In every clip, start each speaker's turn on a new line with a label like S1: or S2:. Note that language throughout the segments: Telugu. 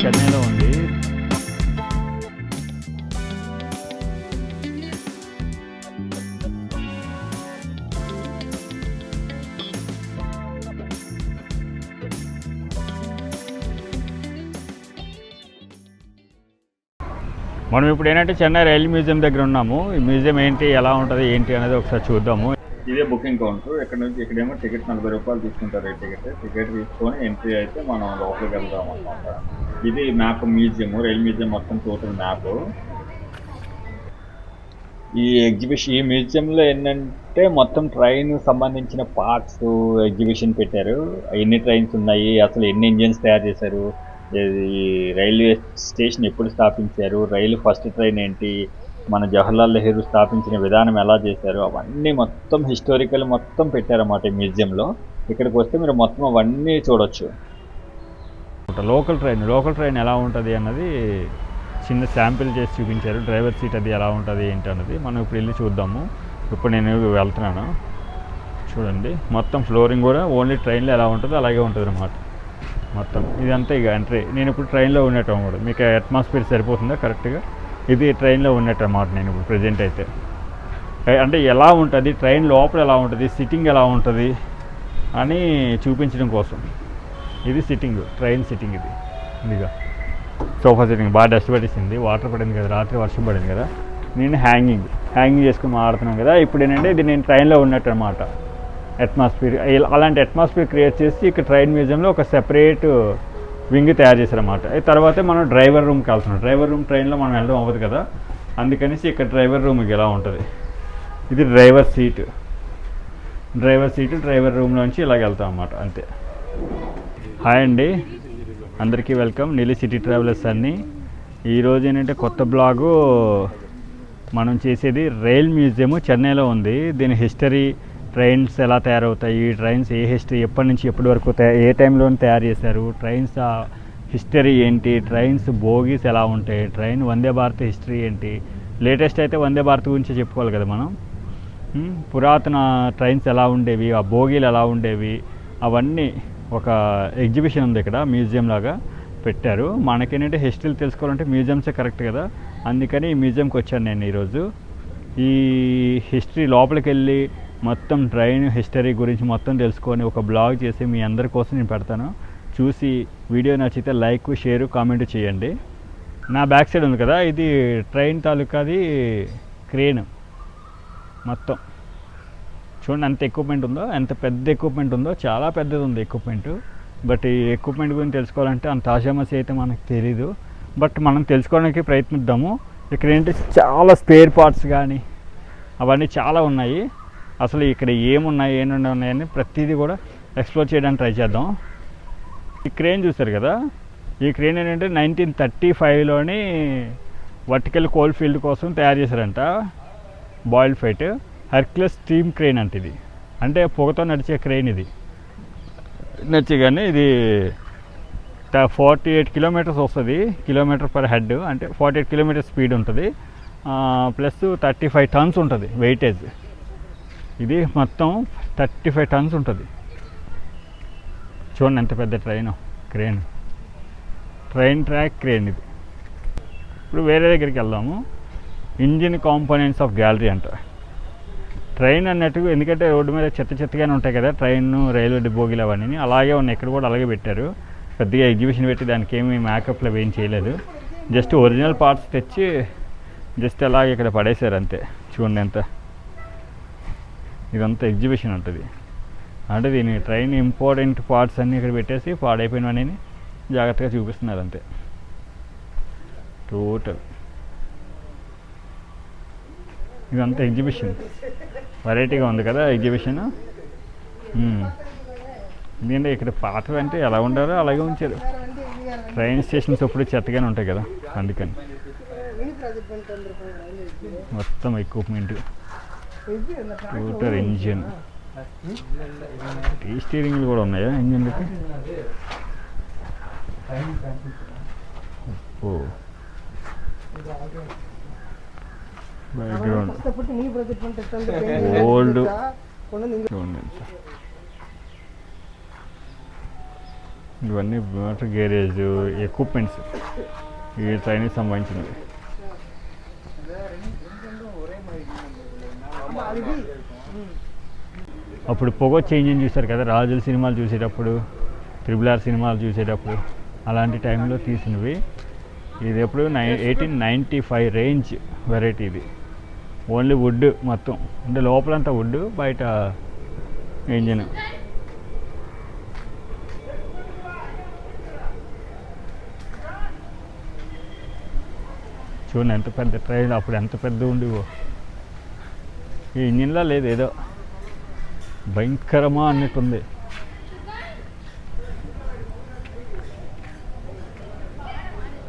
S1: చెన్నైలో ఉంది. మనం ఇప్పుడు ఏంటంటే చెన్నై రైల్ మ్యూజియం దగ్గర ఉన్నాము. ఈ మ్యూజియం ఏంటి, ఎలా ఉంటుంది, ఏంటి అనేది ఒకసారి చూద్దాము. ఇదే బుకింగ్ కౌంటర్. ఇక్కడ నుంచి ఇక్కడేమో టికెట్ 40 రూపాయలు తీసుకుంటారు. టికెట్ తీసుకొని ఎంట్రీ అయితే మనం లోపలికి వెళ్దాం అనమాట. ఇది మ్యాప్ మ్యూజియం, రైల్ మ్యూజియం మొత్తం టోటల్ మ్యాప్. ఈ ఎగ్జిబిషన్, ఈ మ్యూజియంలో ఏంటంటే మొత్తం ట్రైన్ సంబంధించిన పార్ట్స్ ఎగ్జిబిషన్ పెట్టారు. ఎన్ని ట్రైన్స్ ఉన్నాయి, అసలు ఎన్ని ఇంజిన్స్ తయారు చేశారు, ఈ రైల్వే స్టేషన్ ఎప్పుడు స్థాపించారు, రైలు ఫస్ట్ ట్రైన్ ఏంటి, మన జవహర్లాల్ నెహ్రూ స్థాపించిన విధానం ఎలా చేశారు, అవన్నీ మొత్తం హిస్టారికల్ మొత్తం పెట్టారన్నమాట ఈ మ్యూజియంలో. ఇక్కడికి వస్తే మీరు మొత్తం అవన్నీ చూడొచ్చు. లోకల్ ట్రైన్ ఎలా ఉంటుంది అన్నది చిన్న శాంపిల్ చేసి చూపించారు. డ్రైవర్ సీట్ అది ఎలా ఉంటుంది ఏంటి అన్నది మనం ఇప్పుడు వెళ్ళి చూద్దాము. ఇప్పుడు నేను వెళ్తున్నాను. చూడండి, మొత్తం ఫ్లోరింగ్ కూడా ఓన్లీ ట్రైన్లో ఎలా ఉంటుందో అలాగే ఉంటుంది అన్నమాట. మొత్తం ఇదంతా ఇక ఎంట్రీ. నేను ఇప్పుడు ట్రైన్లో ఉన్నట్టు అన్నమాట. మీకు అట్మాస్ఫియర్ సరిపోతుందా కరెక్ట్గా? ఇది ట్రైన్లో ఉన్నట్టు అన్నమాట. నేను ఇప్పుడు ప్రజెంట్ అయితే అంటే ఎలా ఉంటుంది, ట్రైన్ లోపల ఎలా ఉంటుంది, సిట్టింగ్ ఎలా ఉంటుంది అని చూపించడం కోసం. ఇది సిట్టింగ్, ట్రైన్ సిట్టింగ్. ఇదిగా సోఫా సిట్టింగ్. బాగా డస్ట్ పట్టేసింది, వాటర్ పడింది కదా, రాత్రి వర్షం పడింది కదా. నేను హ్యాంగింగ్ చేసుకుని మాట్లాడుతున్నాను కదా. ఇప్పుడు ఏంటంటే ఇది నేను ట్రైన్లో ఉన్నట్టు అనమాట. అట్మాస్ఫియర్, అలాంటి అట్మాస్ఫియర్ క్రియేట్ చేసి ఇక్కడ ట్రైన్ మ్యూజియంలో ఒక సెపరేట్ వింగ్ తయారు చేశారన్నమాట. తర్వాత మనం డ్రైవర్ రూమ్కి వెళ్తున్నాం. డ్రైవర్ రూమ్ ట్రైన్లో మనం వెళ్ళడం అవ్వదు కదా, అందుకనేసి ఇక్కడ డ్రైవర్ రూమ్కి ఎలా ఉంటుంది. ఇది డ్రైవర్ సీటు. డ్రైవర్ రూమ్లోంచి ఇలాగ వెళ్తాం అన్నమాట. అంతే. హాయ్ అండి, అందరికీ వెల్కమ్. నీలి సిటీ ట్రావెలర్స్ అన్ని. ఈరోజు ఏంటంటే కొత్త బ్లాగు మనం చేసేది. రైల్ మ్యూజియము చెన్నైలో ఉంది. దీని హిస్టరీ, ట్రైన్స్ ఎలా తయారవుతాయి, ట్రైన్స్ ఏ హిస్టరీ, ఎప్పటి నుంచి ఎప్పటి వరకు ఏ టైంలో తయారు చేశారు, ట్రైన్స్ హిస్టరీ ఏంటి, ట్రైన్స్ బోగీస్ ఎలా ఉంటాయి, ట్రైన్ వందే భారత్ హిస్టరీ ఏంటి. లేటెస్ట్ అయితే వందే భారత్ గురించి చెప్పుకోవాలి కదా మనం. పురాతన ట్రైన్స్ ఎలా ఉండేవి, ఆ బోగీలు ఎలా ఉండేవి, అవన్నీ ఒక ఎగ్జిబిషన్ ఉంది ఇక్కడ, మ్యూజియం లాగా పెట్టారు. మనకేంటంటే హిస్టరీలు తెలుసుకోవాలంటే మ్యూజియంసే కరెక్ట్ కదా, అందుకని ఈ మ్యూజియంకి వచ్చాను నేను ఈరోజు. ఈ హిస్టరీ లోపలికి వెళ్ళి మొత్తం ట్రైన్ హిస్టరీ గురించి మొత్తం తెలుసుకొని ఒక బ్లాగ్ చేసి మీ అందరి కోసం నేను పెడతాను. చూసి వీడియో నచ్చితే లైక్, షేర్, కామెంట్ చేయండి. నా బ్యాక్ సైడ్ ఉంది కదా, ఇది ట్రైన్ తాలూకాది క్రేన్. మొత్తం చూడండి ఎంత ఎక్విప్మెంట్ ఉందో, ఎంత పెద్ద ఎక్విప్మెంట్ ఉందో. చాలా పెద్దది ఉంది ఎక్విప్మెంట్. బట్ ఈ ఎక్విప్మెంట్ గురించి తెలుసుకోవాలంటే అంత ఆశామసి అయితే మనకు తెలీదు. బట్ మనం తెలుసుకోవడానికి ప్రయత్నిద్దాము. ఇక్కడ ఏంటి, చాలా స్పేర్ పార్ట్స్ కానీ అవన్నీ చాలా ఉన్నాయి. అసలు ఇక్కడ ఏమున్నాయి ఉన్నాయని ప్రతిదీ కూడా ఎక్స్ప్లోర్ చేయడానికి ట్రై చేద్దాం. ఈ క్రేన్ చూస్తారు కదా, ఈ క్రేన్ ఏంటంటే 1935లోని వర్టికల్ కోల్ ఫీల్డ్ కోసం తయారు చేశారంట. Boiled fight Hercules steam crane అంటే ఇది, అంటే పొగతో నడిచే క్రేన్. ఇది నడిచేగానే ఇది 48 కిలోమీటర్స్ వస్తుంది, కిలోమీటర్ పర్ హెడ్. అంటే 48 కిలోమీటర్ స్పీడ్ ఉంటుంది. ప్లస్ 35 టన్స్ ఉంటుంది వెయిటేజ్. ఇది మొత్తం 35 టన్స్ ఉంటుంది. చూడండి ఎంత పెద్ద క్రేన్ ట్రాక్ క్రేన్ ఇది. ఇప్పుడు వేరే దగ్గరికి వెళ్దాము. ఇంజిన్ కాంపోనెంట్స్ ఆఫ్ గ్యాలరీ అంట. ట్రైన్ అన్నట్టు, ఎందుకంటే రోడ్డు మీద చెత్తగానే ఉంటాయి కదా ట్రైన్, రైల్వే డిపోగిలు అవన్నీ, అలాగే ఉన్నాయి. ఇక్కడ కూడా అలాగే పెట్టారు. పెద్దగా ఎగ్జిబిషన్ పెట్టి దానికి ఏమి మేకప్లు ఏం చేయలేదు. జస్ట్ ఒరిజినల్ పార్ట్స్ తెచ్చి జస్ట్ అలాగే ఇక్కడ పడేశారు అంతే. చూడండి ఎంత, ఇదంతా ఎగ్జిబిషన్ ఉంటుంది. అంటే దీని ట్రైన్ ఇంపార్టెంట్ పార్ట్స్ అన్నీ ఇక్కడ పెట్టేసి పాడైపోయినవన్నీ జాగ్రత్తగా చూపిస్తున్నారు అంతే. టోటల్ ఇదంతా ఎగ్జిబిషన్. వెరైటీగా ఉంది కదా ఎగ్జిబిషన్. ఎందుకంటే ఇక్కడ పాతవి అంటే ఎలా ఉండాలో అలాగే ఉంచారు. ట్రైన్ స్టేషన్స్ ఎప్పుడు చెత్తగానే ఉంటాయి కదా, అందుకని. మొత్తం ఎక్విప్మెంట్, టోటల్ ఇంజిన్, టీ స్టీరింగ్లు కూడా ఉన్నాయా ఇంజిన్లకి? Background old. ఇవన్నీ వాటర్ గ్యారేజ్ ఎక్విప్మెంట్స్ ఈ ట్రైన్కి సంబంధించినవి. అప్పుడు పొగొచ్చే ఇంజిన్ చూశారు కదా రాజుల సినిమాలు చూసేటప్పుడు, RRR సినిమాలు చూసేటప్పుడు అలాంటి టైంలో తీసినవి. ఇది ఎప్పుడు 1895 రేంజ్ వెరైటీ. ఇది ఓన్లీ వుడ్ మొత్తం, అంటే లోపలంతా వుడ్, బయట ఇంజిన్. చూడండి ఎంత పెద్ద ట్రైన్, అప్పుడు ఎంత పెద్ద ఉండేవో. ఈ ఇంజిన్లా లేదు, ఏదో భయంకరమా అన్నట్టుంది.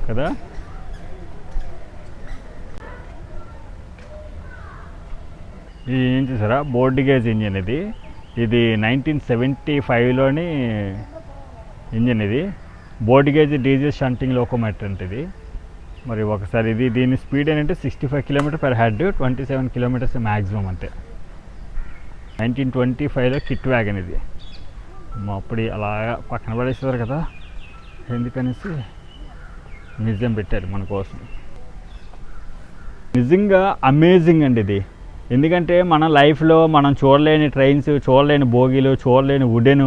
S1: కదా ఇది ఏం చూసారా, బోర్డ్ గేజ్ ఇంజిన్. ఇది 1975లోని ఇంజిన్. ఇది board gauge diesel shunting locomotor అంటే ఇది. మరి ఒకసారి దీని స్పీడ్ ఏంటంటే 65 km/h, 27 km మ్యాక్సిమం అంతే. 1925లో కిట్ వ్యాగన్ ఇది. అప్పుడు అలాగా పక్కన పడేసేవారు కదా, ఎందుకనేసి మ్యూజియం పెట్టారు మన కోసం. నిజంగా అమేజింగ్ అండి ఇది. ఎందుకంటే మన లైఫ్లో మనం చూడలేని ట్రైన్స్, చూడలేని బోగీలు, చూడలేని వుడెన్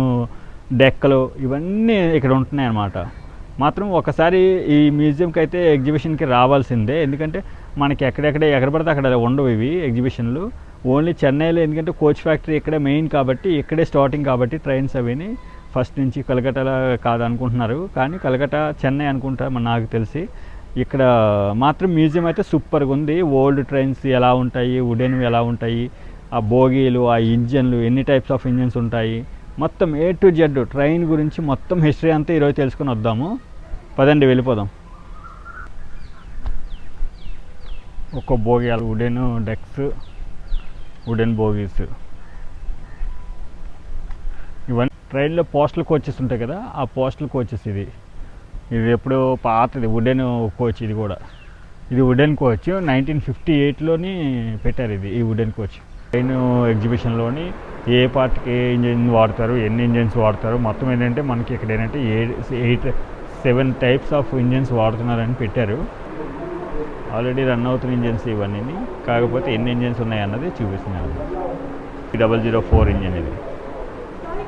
S1: డెక్కలు ఇవన్నీ ఇక్కడ ఉంటున్నాయి అన్నమాట. మాత్రం ఒకసారి ఈ మ్యూజియంకి అయితే ఎగ్జిబిషన్కి రావాల్సిందే. ఎందుకంటే మనకి ఎక్కడ పడితే అక్కడ ఉండవు ఇవి ఎగ్జిబిషన్లు. ఓన్లీ చెన్నైలో, ఎందుకంటే కోచ్ ఫ్యాక్టరీ ఇక్కడే మెయిన్ కాబట్టి, ఇక్కడే స్టార్టింగ్ కాబట్టి ట్రైన్స్ అవిని ఫస్ట్ నుంచి కలకట్టాలో కాదనుకుంటున్నారు, కానీ కలకత్తా చెన్నై అనుకుంటారు నాకు తెలిసి. ఇక్కడ మాత్రం మ్యూజియం అయితే సూపర్గా ఉంది. ఓల్డ్ ట్రైన్స్ ఎలా ఉంటాయి, వుడెన్ ఎలా ఉంటాయి, ఆ బోగీలు, ఆ ఇంజన్లు, ఎన్ని టైప్స్ ఆఫ్ ఇంజన్స్ ఉంటాయి, మొత్తం A to Z ట్రైన్ గురించి మొత్తం హిస్టరీ అంతా ఈరోజు తెలుసుకొని వద్దాము. పదండి వెళ్ళిపోదాం. ఒక్కో బోగి వుడెన్ డెక్స్, వుడెన్ బోగీస్. ఇవన్నీ ట్రైన్లో పోస్టల్ కోచెస్ ఉంటాయి కదా, ఆ పోస్టల్ కోచెస్. ఇది ఎప్పుడో పాతది వుడెన్ కోచ్. ఇది వుడెన్ కోచ్ 1958లోని పెట్టారు ఈ వుడెన్ కోచ్. ట్రైన్ ఎగ్జిబిషన్లోని ఏ పార్ట్కి ఏ ఇంజిన్ వాడతారు, ఎన్ని ఇంజిన్స్ వాడతారు, మొత్తం ఏంటంటే మనకి ఇక్కడ ఏంటంటే 7 టైప్స్ ఆఫ్ ఇంజిన్స్ వాడుతున్నారని పెట్టారు. ఆల్రెడీ రన్ అవుతున్న ఇంజిన్స్ ఇవన్నీ, కాకపోతే ఎన్ని ఇంజిన్స్ ఉన్నాయి అన్నది చూపిస్తున్నాను. 004 ఇంజిన్ ఇది,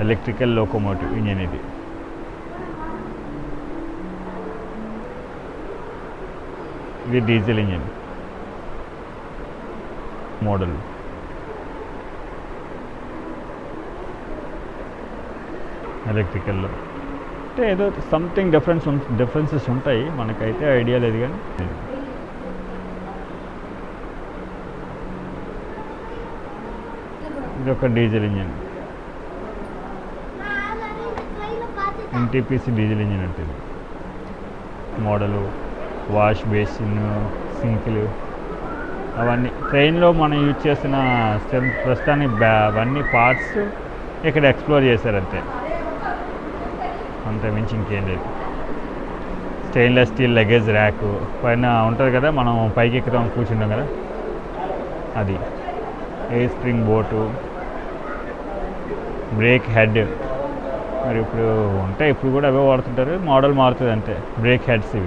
S1: ఎలక్ట్రికల్ లోకోమోటివ్ ఇంజిన్. ఇది డీజిల్ ఇంజిన్ మోడల్. ఎలక్ట్రికల్లో అంటే ఏదో సంథింగ్ డిఫరెన్సెస్ ఉంటాయి, మనకైతే ఐడియా లేదు. కానీ ఇది ఒక diesel engine, NTPC diesel engine అంటే ఇది మోడలు. వాష్ బేసిన్, సింకులు అవన్నీ ట్రైన్లో మనం యూజ్ చేసిన ప్రస్తుతానికి అవన్నీ పార్ట్స్ ఇక్కడ ఎక్స్ప్లోర్ చేశారు అంతే మించి ఇంకేం లేదు. స్టెయిన్లెస్ స్టీల్ లగేజ్ ర్యాక్ పైన ఉంటుంది కదా, మనం పైకి ఎక్కుతాం కూర్చుంటాం కదా, అది. Air spring boat, break head. మరి ఇప్పుడు ఉంటాయి, ఇప్పుడు కూడా అవే వాడుతుంటారు, మోడల్ మారుతుంది అంతే. Brake heads,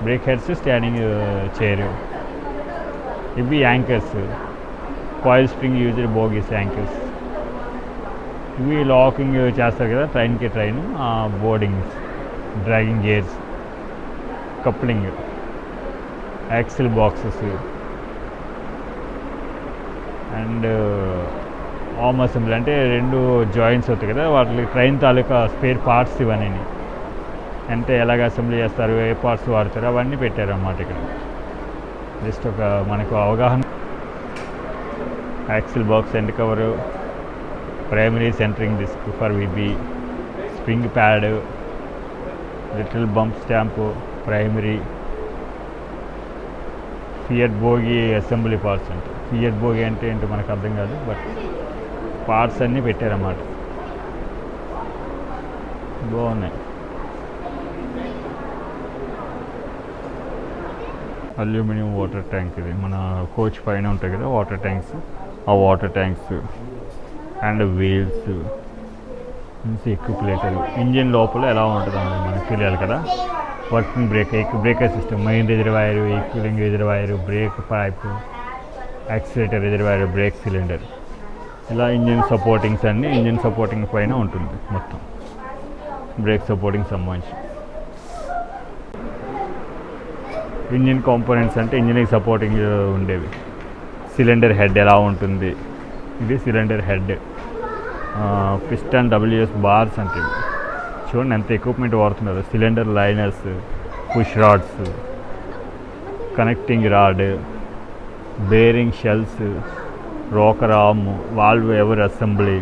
S1: brake heads, standing chair. ఇవి anchors, coil spring used bogies anchors. ఇవి లాకింగ్ చేస్తారు కదా ట్రైన్కి train, boardings, dragging gears, coupling, axle boxes and arm assembly. అంటే 2 జాయింట్స్ అవుతాయి కదా, వాటికి ట్రైన్ తాలూకా స్పేర్ పార్ట్స్ ఇవన్నీ, అంటే ఎలాగ అసెంబ్లీ చేస్తారు, ఏ పార్ట్స్ వాడతారు, అవన్నీ పెట్టారు అన్నమాట ఇక్కడ. జస్ట్ ఒక మనకు అవగాహన. Axle box, end cover, primary centering disc for VB, spring pad, little bump stamp, primary. Fiat bogie assembly parts అంటే, ఫియట్ బోగి అంటే ఏంటో మనకు అర్థం కాదు, బట్ పార్ట్స్ అన్నీ పెట్టారన్నమాట. బాగున్నాయి. Aluminium water tank. ఇది మన కోచ్ పైన ఉంటాయి కదా వాటర్ ట్యాంక్స్, ఆ వాటర్ ట్యాంక్స్ అండ్ వీల్స్. ఎక్యుప్లేటర్ ఇంజిన్ లోపల ఎలా ఉంటుంది అన్నది మనకు తెలియాలి కదా. Working breaker system, main reservoir, equaling reservoir, brake pipe, accelerator reservoir, brake cylinder, ఇలా ఇంజిన్ సపోర్టింగ్స్ అన్నీ ఇంజిన్ సపోర్టింగ్ పైన ఉంటుంది మొత్తం. బ్రేక్ సపోర్టింగ్ సంబంధించి ఇంజిన్ కాంపోనెంట్స్ అంటే ఇంజిన్కి సపోర్టింగ్ ఉండేవి. సిలిండర్ హెడ్ ఎలా ఉంటుంది, ఇది cylinder head. Piston WS bars అంటే చూడండి ఎంత ఎక్విప్మెంట్ వాడుతున్నారు. Cylinder liners, push rods, connecting rod, bearing shells, rocker arm, valve ever assembly,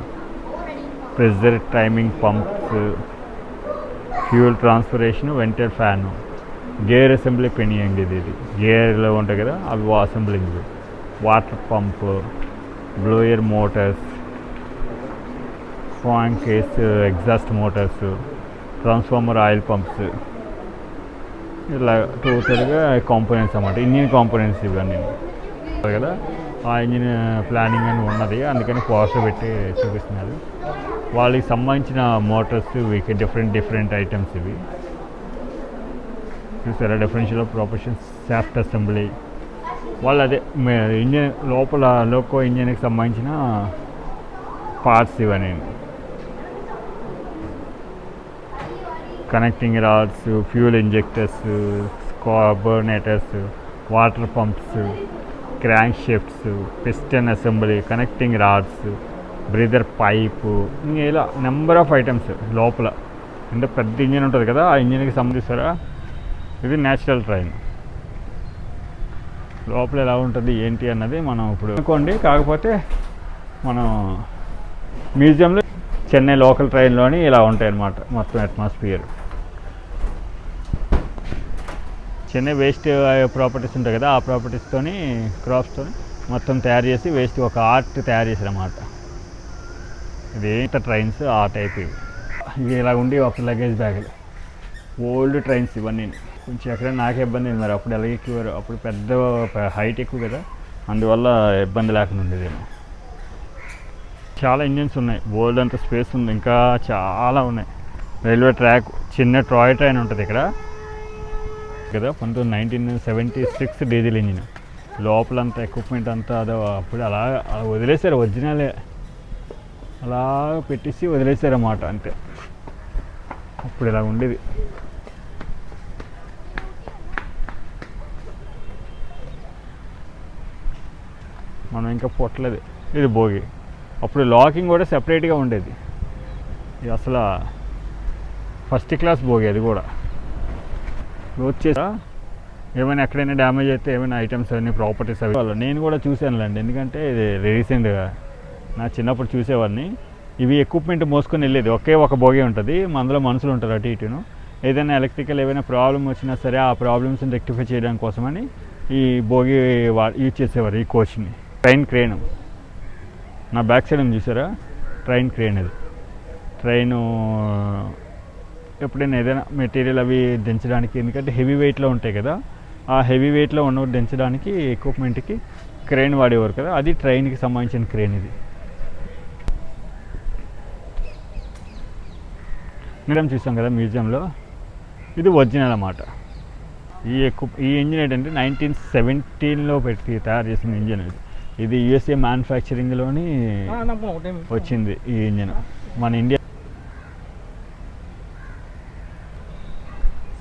S1: pressure timing pumps, fuel ట్రాన్స్ఫరేషన్, వెంటెడ్ ఫ్యాను, గేర్ అసెంబ్లీ పెనియండి. ఇది గేర్లో ఉంటాయి కదా అవి assembling, water pump, blower motors, fan case, exhaust motors, transformer, oil pumps, ఇలా టోటల్గా కాంపోనెంట్స్ అన్నమాట. ఇంజిన్ కాంపోనెంట్స్ ఇవన్నీ కదా. ఆ ఇంజిన్ ప్లానింగ్ అని ఉన్నది, అందుకని పోస్టర్ పెట్టి చూపిస్తున్నారు. వాళ్ళకి సంబంధించిన మోటార్స్ ఇవి డిఫరెంట్ ఐటమ్స్ ఇవి చూసారా. డిఫరెన్షియల్ ప్రొపోర్షన్స్, షాఫ్ట్ అసెంబ్లీ, వాళ్ళు అదే ఇంజిన్ లోపల లోకో ఇంజిన్కి సంబంధించిన పార్ట్స్ ఇవన్నీ. Connecting rods, fuel injectors, carbonators, water pumps, crank shifts, piston assembly, connecting rods, breather pipe, ఇలా నెంబర్ ఆఫ్ ఐటమ్స్ లోపల. అంటే పెద్ద ఇంజిన్ ఉంటుంది కదా, ఆ ఇంజిన్కి సంబంధిస్తారా. ఇది న్యాచురల్ ట్రైన్ లోపల ఎలా ఉంటుంది ఏంటి అన్నది మనం ఇప్పుడు అనుకోండి. కాకపోతే మనం మ్యూజియంలో చెన్నై లోకల్ ట్రైన్లోని ఇలా ఉంటాయి అన్నమాట మొత్తం అట్మాస్ఫియర్. చెన్నై వేస్ట్ ప్రాపర్టీస్ ఉంటాయి కదా, ఆ ప్రాపర్టీస్తోని క్రాప్స్తో మొత్తం తయారు చేసి వేస్ట్ ఒక ఆర్ట్ తయారు చేశారు అన్నమాట. ఇది ఏంట ట్రైన్స్ ఆ టైప్ ఇవి ఇలా ఉండి ఒక లగేజ్ బ్యాగులు. ఓల్డ్ ట్రైన్స్ ఇవన్నీ. కొంచెం ఎక్కడైనా నాకే ఇబ్బంది అయింది మరి, అప్పుడు ఎలా ఎక్కేవారు, అప్పుడు పెద్ద హైట్ ఎక్కువ కదా, అందువల్ల ఇబ్బంది లేకుండా ఉండేదేమో. చాలా ఇంజిన్స్ ఉన్నాయి, ఓల్డ్ అంత స్పేస్ ఉంది, ఇంకా చాలా ఉన్నాయి. రైల్వే ట్రాక్, చిన్న టాయ్ ట్రైన్ ఉంటుంది ఇక్కడ కదా, 1976 డీజిల్ ఇంజిన్. లోపలంతా ఎక్విప్మెంట్ అంతా అదో అప్పుడు అలా వదిలేశారు, ఒరిజినలే అలా పెట్టేసి వదిలేశారన్నమాట అంతే. అప్పుడు ఇలా ఉండేది. మనం ఇంకా పొట్టలేదు. ఇది బోగి. అప్పుడు లాకింగ్ కూడా సెపరేట్గా ఉండేది. ఇది అసలు ఫస్ట్ క్లాస్ బోగి. అది కూడా వచ్చేసా ఏమైనా ఎక్కడైనా డ్యామేజ్ అయితే ఏమైనా ఐటమ్స్ అవన్నీ ప్రాపర్టీస్ అవి నేను కూడా చూశానులేండి. ఎందుకంటే ఇది రీసెంట్గా నా చిన్నప్పుడు చూసేవాడిని. ఇవి ఎక్విప్మెంట్ మోసుకొని వెళ్ళేది. ఒకే ఒక బోగి ఉంటుంది, అందులో మనుషులు ఉంటారు అటు ఇటును. ఏదైనా ఎలక్ట్రికల్ ఏమైనా ప్రాబ్లం వచ్చినా సరే ఆ ప్రాబ్లమ్స్ని రెక్టిఫై చేయడం కోసమని ఈ బోగి యూజ్ చేసేవారు ఈ కోచ్ని. ట్రైన్ క్రేన్ నా బ్యాక్ సైడ్ ఉంది చూసారా, ట్రైన్ క్రేన్. అది ట్రైను ఎప్పుడైనా ఏదైనా మెటీరియల్ అవి దించడానికి, ఎందుకంటే హెవీ వెయిట్లో ఉంటాయి కదా, ఆ హెవీ వెయిట్లో ఉన్న దించడానికి ఎక్విప్మెంట్కి క్రేన్ వాడేవారు కదా, అది ట్రైన్కి సంబంధించిన క్రేన్. ఇది మనం చూసాం కదా మ్యూజియంలో, ఇది ఒరిజినల్ అన్నమాట. ఈ ఇంజిన్ ఏంటంటే 1917లో పెట్టి తయారు చేసిన ఇంజిన్. ఇది USA మ్యానుఫ్యాక్చరింగ్లోని వచ్చింది ఈ ఇంజిన్. మన ఇండియా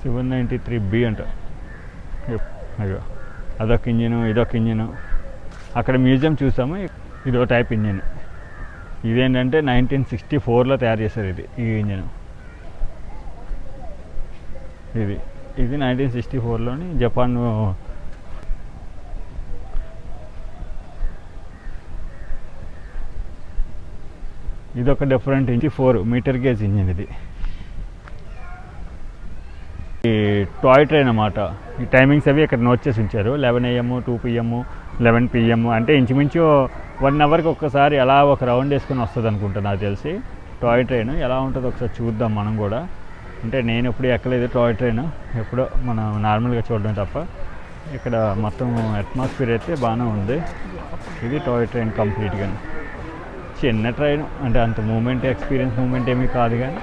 S1: 793B అంట. అయ్యో అదొక ఇంజిన్, ఇదొక ఇంజిన్. అక్కడ మ్యూజియం చూసాము, ఇదో టైప్ ఇంజిన్. ఇదేంటంటే 1964లో తయారు చేశారు ఈ ఇంజిన్. ఇది 1964లోని జపాన్. ఇదొక డిఫరెంట్ 4 మీటర్ గేజ్ ఇంజిన్. ఇది ఈ టాయ్ ట్రైన్ అన్నమాట. ఈ టైమింగ్స్ అవి ఇక్కడ నోట్ చేసి ఉంచారు. 11 AM, 2 PM, 11 PM. అంటే ఇంచుమించు 1 అవర్కి ఒక్కసారి అలా ఒక రౌండ్ వేసుకొని వస్తుంది అనుకుంటా నాకు తెలిసి. టాయ్ ట్రైన్ ఎలా ఉంటుందో ఒకసారి చూద్దాం మనం కూడా. అంటే నేను ఎప్పుడు ఎక్కలేదు టాయ్ ట్రైన్, ఎప్పుడో మనం నార్మల్గా చూడడం తప్ప. ఇక్కడ మొత్తం అట్మాస్ఫియర్ అయితే బాగానే ఉంది. ఇది టాయ్ ట్రైన్ కంప్లీట్గా. చిన్న ట్రైన్ అంటే అంత మూమెంట్ ఎక్స్పీరియన్స్ మూమెంట్ ఏమీ కాదు కానీ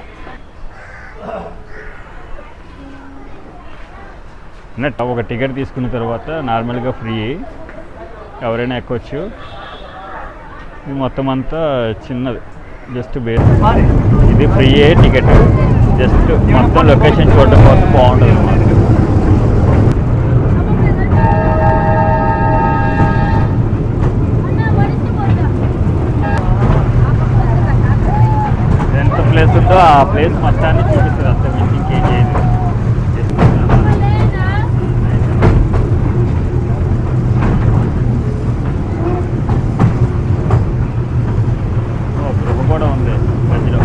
S1: ఒక టికెట్ తీసుకున్న తర్వాత నార్మల్గా ఫ్రీ, ఎవరైనా ఎక్కొచ్చు. ఇది మొత్తం అంతా చిన్నది, జస్ట్ బేస్. ఇది ఫ్రీయే టికెట్, జస్ట్ మొత్తం లొకేషన్ చూడడం కోసం బాగుంటుంది అన్నమాట. ఎంత ప్లేస్ ఉందో ఆ ప్లేస్ మొత్తాన్ని చూపిస్తుంది, అంత మించి ఇంకేం చేయదు. కూడా ఉంది మధ్యలో.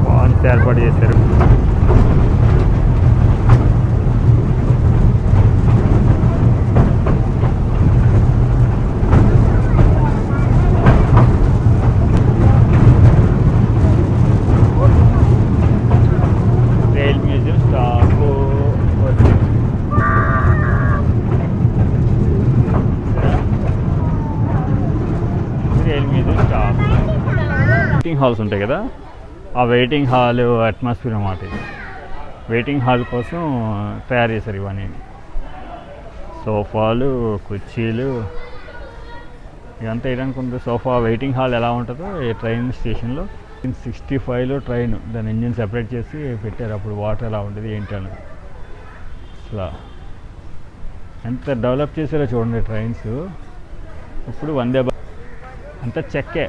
S1: బాగుంది, ఏర్పాటు చేశారు. వెయిటింగ్ హాల్స్ ఉంటాయి కదా, ఆ వెయిటింగ్ హాల్ అట్మాస్ఫియర్ అన్నమాట. వెయిటింగ్ హాల్ కోసం తయారు చేశారు ఇవన్నీ. సోఫాలు, కుర్చీలు ఇదంతా వేయడానికి ఉంది. సోఫా వెయిటింగ్ హాల్ ఎలా ఉంటుందో ఈ ట్రైన్ స్టేషన్లో 65లో ట్రైన్ దాని ఇంజిన్ సెపరేట్ చేసి పెట్టారు. అప్పుడు వాటర్ ఎలా ఉంటుంది ఏంటి అన్నది. అసలు ఎంత డెవలప్ చేశారో చూడండి ట్రైన్స్. ఇప్పుడు వందే భారత్ అంతా చెక్కే,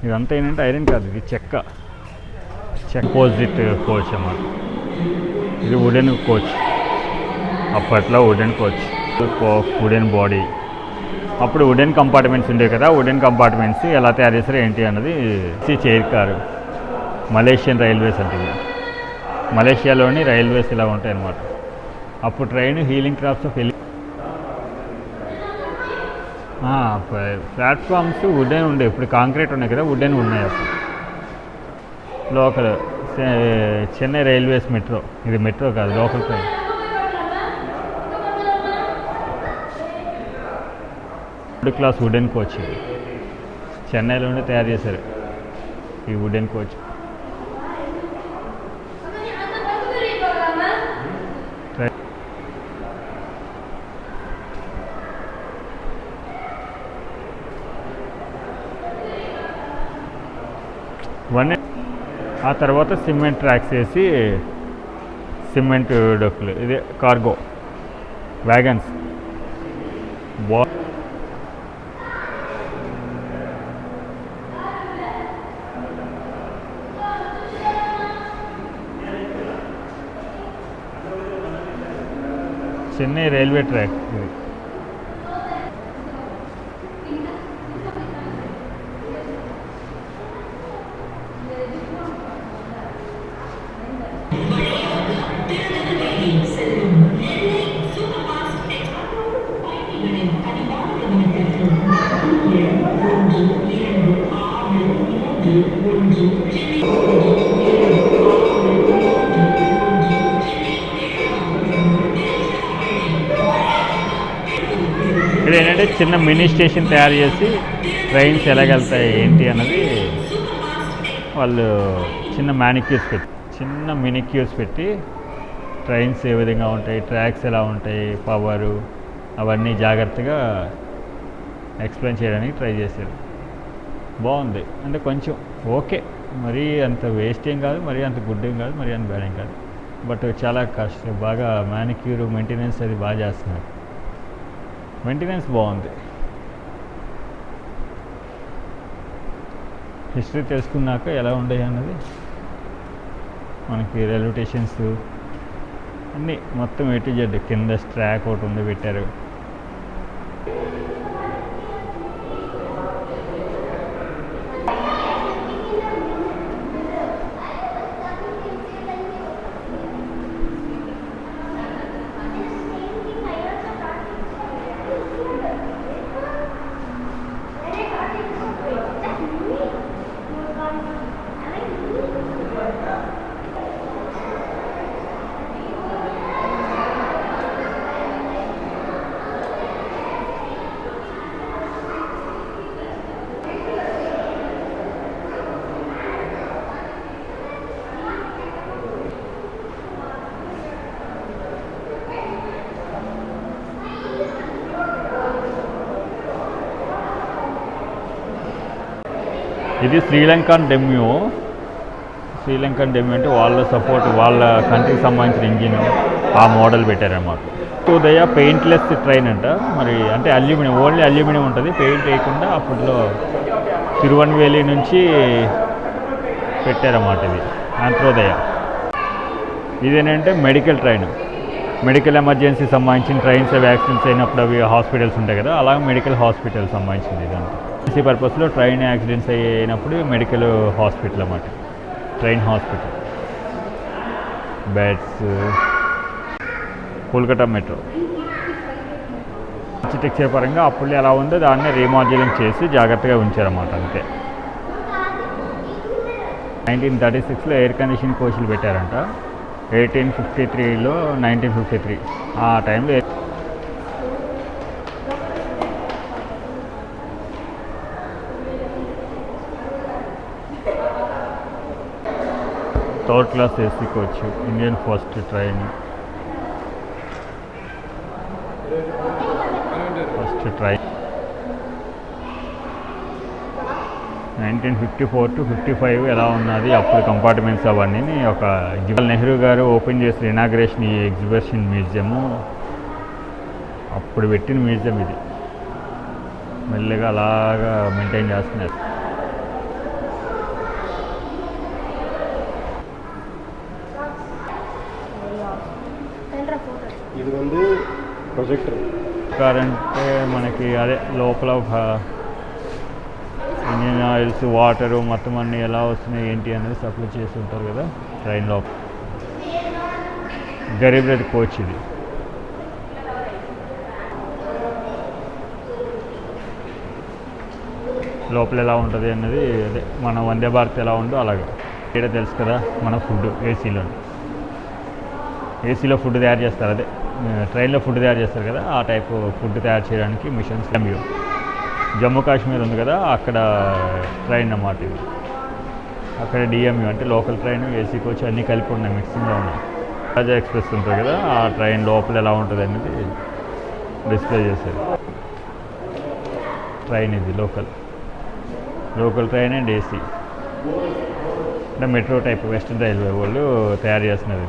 S1: ఇదంతా ఏంటంటే ఐరన్ కాదు, ఇది చెక్క. అపోజిట్ కోచ్ అన్నమాట. ఇది వుడెన్ కోచ్, అప్పట్లో వుడెన్ కోచ్, వుడెన్ బాడీ. అప్పుడు వుడెన్ కంపార్ట్మెంట్స్ ఉండేవి కదా, వుడెన్ కంపార్ట్మెంట్స్ ఎలా తయారు చేశారు ఏంటి అన్నది. చైర్ కారు మలేషియన్ రైల్వేస్ అంటే, మలేషియాలోని రైల్వేస్ ఇలా ఉంటాయి అన్నమాట. అప్పుడు train healing crafts of platforms wooden ఉండే, ఇప్పుడు కాంక్రీట్ ఉన్నాయి కదా, వుడెన్ ఉన్నాయి. అప్పుడు లోకల్ చెన్నై రైల్వేస్ మెట్రో, ఇది మెట్రో కాదు local train. Third class wooden coach, ఇది చెన్నైలోనే తయారు చేశారు ఈ వుడెన్ కోచ్. ఆ తర్వాత సిమెంట్ ట్రాక్స్ వేసి సిమెంట్ డొక్కులు, ఇదే cargo wagons. Chennai railway track ఇది. ఇక్కడ ఏంటంటే చిన్న మినీ స్టేషన్ తయారు చేసి ట్రైన్స్ ఎలాగెళ్తాయి ఏంటి అన్నది వాళ్ళు చిన్న మినిక్యూర్స్ పెట్టి ట్రైన్స్ ఏ విధంగా ఉంటాయి, ట్రాక్స్ ఎలా ఉంటాయి, పవరు అవన్నీ జాగ్రత్తగా ఎక్స్ప్లెయిన్ చేయడానికి ట్రై చేశారు. బాగుంది, అంటే కొంచెం ఓకే, మరీ అంత వేస్ట్ ఏం కాదు, మరీ అంత గుడ్ ఏం కాదు, మరీ అంత బ్యాడ్ ఏం కాదు. బట్ చాలా కష్టం, బాగా మ్యానిక్యూర్ మెయింటెనెన్స్ అది బాగా చేస్తున్నారు. మెయింటెనెన్స్ బాగుంది. హిస్టరీ తెలుసుకున్నాక ఎలా ఉండేవి అన్నది మనకి రైల్వే స్టేషన్స్ అన్నీ మొత్తం A to Z. కింద ట్రాక్ ఒకటి ఉంది పెట్టారు. ఇది శ్రీలంకన్ డెమ్యూ అంటే వాళ్ళ సపోర్ట్, వాళ్ళ కంట్రీకి సంబంధించిన ఇంజిన్ ఆ మోడల్ పెట్టారన్నమాట. ఉదయ పెయింట్లెస్ ట్రైన్ అంట. మరి అంటే అల్యూమినియం, ఓన్లీ అల్యూమినియం ఉంటుంది, పెయింట్ వేయకుండా అప్పట్లో తిరువన్వేలి నుంచి పెట్టారన్నమాట. ఇది అంత్రోదయ. ఇదేంటంటే మెడికల్ ట్రైన్, మెడికల్ ఎమర్జెన్సీ సంబంధించిన ట్రైన్స్ యాక్సిడెంట్స్ అయినప్పుడు అవి హాస్పిటల్స్ ఉంటాయి కదా, అలాగే మెడికల్ హాస్పిటల్ సంబంధించింది. ఇదంతా ఎమర్జెన్సీ పర్పస్లో ట్రైన్ యాక్సిడెంట్స్ అయినప్పుడు మెడికల్ హాస్పిటల్ అన్నమాట, train hospital. Beds. Kolkata metro architecture పరంగా అప్పుడు ఎలా ఉందో దాన్ని రీమాడ్యులింగ్ చేసి జాగ్రత్తగా ఉంచారన్నమాట, అంతే. 1936లో ఎయిర్ కండిషన్ కోచ్లు పెట్టారంట. 1853లో 1953 ఆ టైంలో third class AC coach, Indian first train. 1954 to 55 ఎలా ఉన్నది అప్పుడు కంపార్ట్మెంట్స్ అవన్నీ. ఒక జవహర్లాల్ నెహ్రూ గారు ఓపెన్ చేసిన ఇనాగ్రేషన్ ఈ ఎగ్జిబిషన్ మ్యూజియము, అప్పుడు పెట్టిన మ్యూజియం ఇది. మెల్లగా అలాగా మెయింటైన్ చేస్తున్నారు.
S2: ఇది வந்து ప్రొజెక్టర్.
S1: అంటే మనకి అదే లోపల ఇంజిన్ ఆయిల్స్, వాటరు మొత్తం అన్నీ ఎలా వస్తున్నాయి ఏంటి అనేది సప్లై చేసి ఉంటారు కదా ట్రైన్ లోపల. గరీబ్ రథ్ కోచ్ ఇది. లోపల ఎలా ఉంటుంది అన్నది అదే మన వందే భారత్ ఎలా ఉందో అలాగే ఇక్కడ తెలుసు కదా. మన ఫుడ్ ఏసీలో ఫుడ్ తయారు చేస్తారు, అదే ట్రైన్లో ఫుడ్ తయారు చేస్తారు కదా, ఆ టైపు ఫుడ్ తయారు చేయడానికి మిషన్స్. జమ్మూ కాశ్మీర్ ఉంది కదా, అక్కడ ట్రైన్ అన్నమాట ఇది. అక్కడ డిఎంయూ అంటే లోకల్ ట్రైన్, ఏసీ కోచ్ అన్నీ కలిపి ఉన్నాయి, మిక్సింగ్లో ఉన్నాయి. రాజా ఎక్స్ప్రెస్ ఉంటుంది కదా, ఆ ట్రైన్ లోపల ఎలా ఉంటుంది అనేది డిస్ప్లే చేశారు. ట్రైన్ ఇది లోకల్ ట్రైన్ అండ్ ఏసీ అంటే మెట్రో టైప్ వెస్టర్న్ రైల్వే వాళ్ళు తయారు చేస్తున్నారు.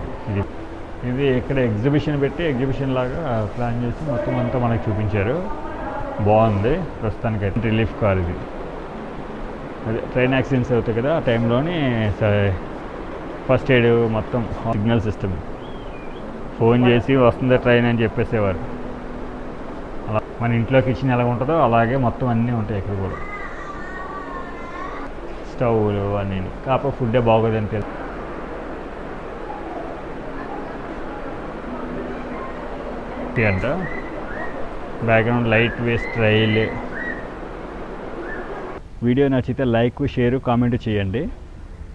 S1: ఇది ఇక్కడ ఎగ్జిబిషన్ పెట్టి ఎగ్జిబిషన్ లాగా ప్లాన్ చేసి మొత్తం అంతా మనకు చూపించారు. బాగుంది ప్రస్తుతానికైతే. రిలీఫ్ కార్ ఇది. అదే ట్రైన్ యాక్సిడెంట్స్ అవుతాయి కదా, ఆ టైంలోని ఫస్ట్ ఎయిడ్ మొత్తం సిగ్నల్ సిస్టమ్. ఫోన్ చేసి వస్తుంది ట్రైన్ అని చెప్పేసేవారు. అలా మన ఇంట్లో కిచెన్ ఎలా ఉంటుందో అలాగే మొత్తం అన్నీ ఉంటాయి ఇక్కడ కూడా. స్టవ్లు అన్నీ. కాకపోతే ఫుడ్డే బాగోదని తెలుసు. అంట background light waste rail. Video నచ్చితే లైక్, షేర్, కామెంట్ చేయండి.